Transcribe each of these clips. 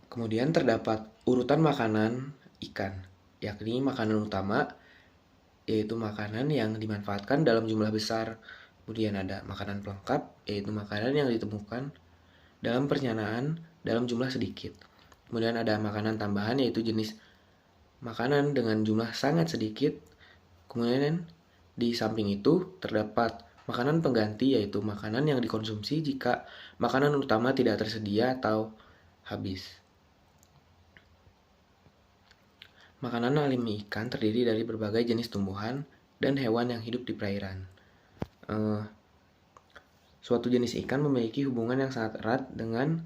Kemudian terdapat urutan makanan ikan, yakni makanan utama, yaitu makanan yang dimanfaatkan dalam jumlah besar. Kemudian ada makanan pelengkap, yaitu makanan yang ditemukan dalam perencanaan dalam jumlah sedikit. Kemudian ada makanan tambahan, yaitu jenis makanan dengan jumlah sangat sedikit. Kemudian di samping itu terdapat makanan pengganti, yaitu makanan yang dikonsumsi jika makanan utama tidak tersedia atau habis. Makanan alami ikan terdiri dari berbagai jenis tumbuhan dan hewan yang hidup di perairan. Suatu jenis ikan memiliki hubungan yang sangat erat dengan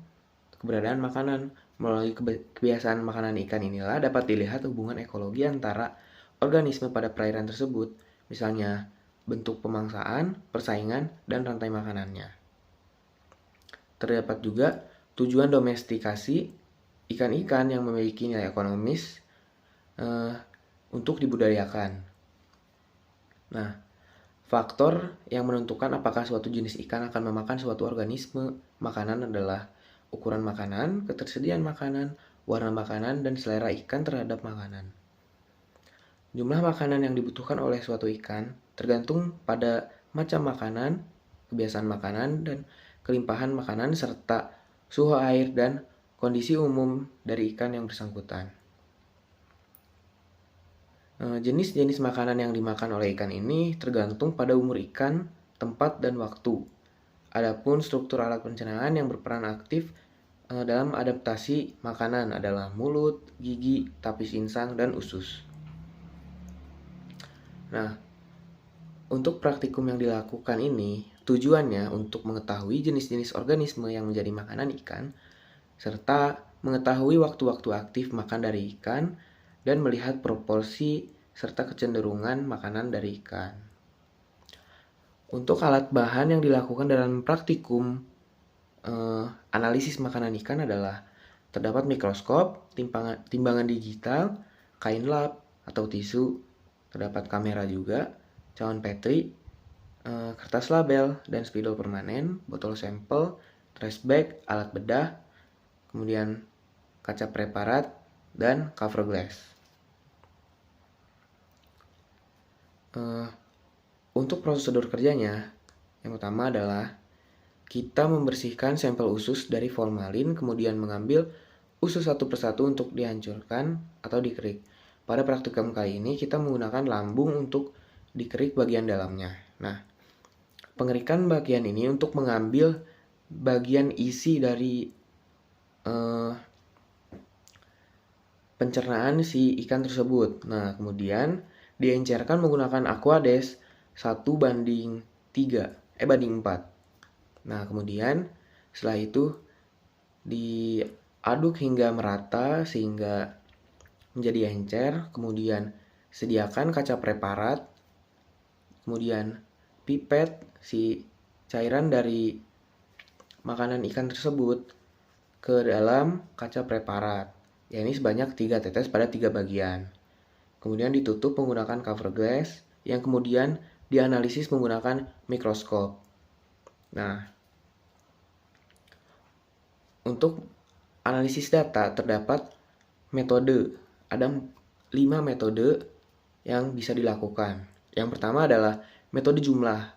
keberadaan makanan. Melalui kebiasaan makanan ikan inilah dapat dilihat hubungan ekologi antara organisme pada perairan tersebut, misalnya bentuk pemangsaan, persaingan, dan rantai makanannya. Terdapat juga tujuan domestikasi ikan-ikan yang memiliki nilai ekonomis untuk dibudidayakan. Nah, faktor yang menentukan apakah suatu jenis ikan akan memakan suatu organisme makanan adalah ukuran makanan, ketersediaan makanan, warna makanan, dan selera ikan terhadap makanan. Jumlah makanan yang dibutuhkan oleh suatu ikan tergantung pada macam makanan, kebiasaan makanan, dan kelimpahan makanan, serta suhu air dan kondisi umum dari ikan yang bersangkutan. Jenis-jenis makanan yang dimakan oleh ikan ini tergantung pada umur ikan, tempat, dan waktu. Adapun struktur alat pencernaan yang berperan aktif dalam adaptasi makanan adalah mulut, gigi, tapis insang, dan usus. Nah, untuk praktikum yang dilakukan ini, tujuannya untuk mengetahui jenis-jenis organisme yang menjadi makanan ikan, serta mengetahui waktu-waktu aktif makan dari ikan, dan melihat proporsi serta kecenderungan makanan dari ikan. Untuk alat bahan yang dilakukan dalam praktikum analisis makanan ikan adalah terdapat mikroskop, timbangan digital, kain lab atau tisu, terdapat kamera juga, cawan Petri, kertas label dan spidol permanen, botol sampel, trash bag, alat bedah, kemudian kaca preparat, dan cover glass. Untuk prosedur kerjanya, yang utama adalah kita membersihkan sampel usus dari formalin, kemudian mengambil usus satu persatu untuk dihancurkan atau dikerik. Pada praktikum kali ini kita menggunakan lambung untuk dikerik bagian dalamnya. Nah, pengerikan bagian ini untuk mengambil bagian isi dari pencernaan si ikan tersebut. Nah, kemudian diencerkan menggunakan Aquades 1:4. Nah, kemudian setelah itu diaduk hingga merata sehingga menjadi encer. Kemudian sediakan kaca preparat, kemudian pipet si cairan dari makanan ikan tersebut ke dalam kaca preparat. Ya, ini sebanyak 3 tetes pada 3 bagian. Kemudian ditutup menggunakan cover glass yang kemudian dianalisis menggunakan mikroskop. Nah, untuk analisis data terdapat metode. Ada 5 metode yang bisa dilakukan. Yang pertama adalah metode jumlah.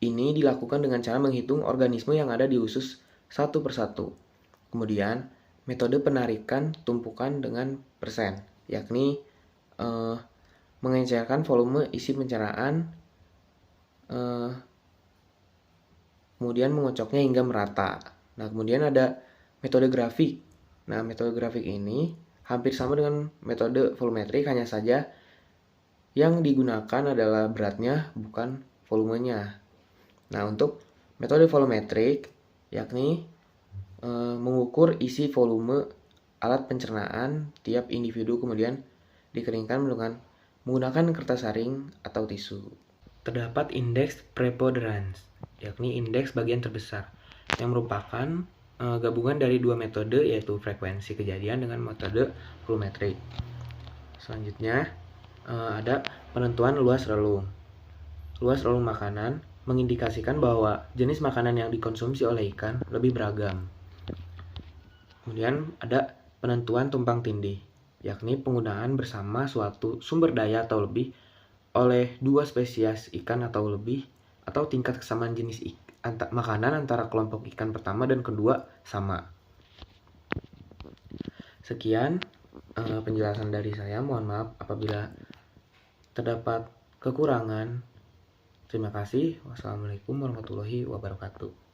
Ini dilakukan dengan cara menghitung organisme yang ada di usus satu persatu. Kemudian metode penarikan tumpukan dengan persen, yakni mengencerkan volume isi pencernaan, kemudian mengocoknya hingga merata. Nah, kemudian ada metode grafik. Nah, metode grafik ini hampir sama dengan metode volumetrik, hanya saja yang digunakan adalah beratnya bukan volumenya. Nah, untuk metode volumetrik yakni mengukur isi volume alat pencernaan tiap individu, kemudian dikeringkan menggunakan kertas saring atau tisu. Terdapat indeks preponderance, yakni indeks bagian terbesar, yang merupakan gabungan dari 2 metode, yaitu frekuensi kejadian dengan metode volumetrik. Selanjutnya ada penentuan luas relung. Luas relung makanan mengindikasikan bahwa jenis makanan yang dikonsumsi oleh ikan lebih beragam. Kemudian ada penentuan tumpang tindih, yakni penggunaan bersama suatu sumber daya atau lebih oleh dua spesies ikan atau lebih, atau tingkat kesamaan jenis makanan antara kelompok ikan pertama dan kedua sama. Sekian penjelasan dari saya. Mohon maaf apabila terdapat kekurangan. Terima kasih. Wassalamualaikum warahmatullahi wabarakatuh.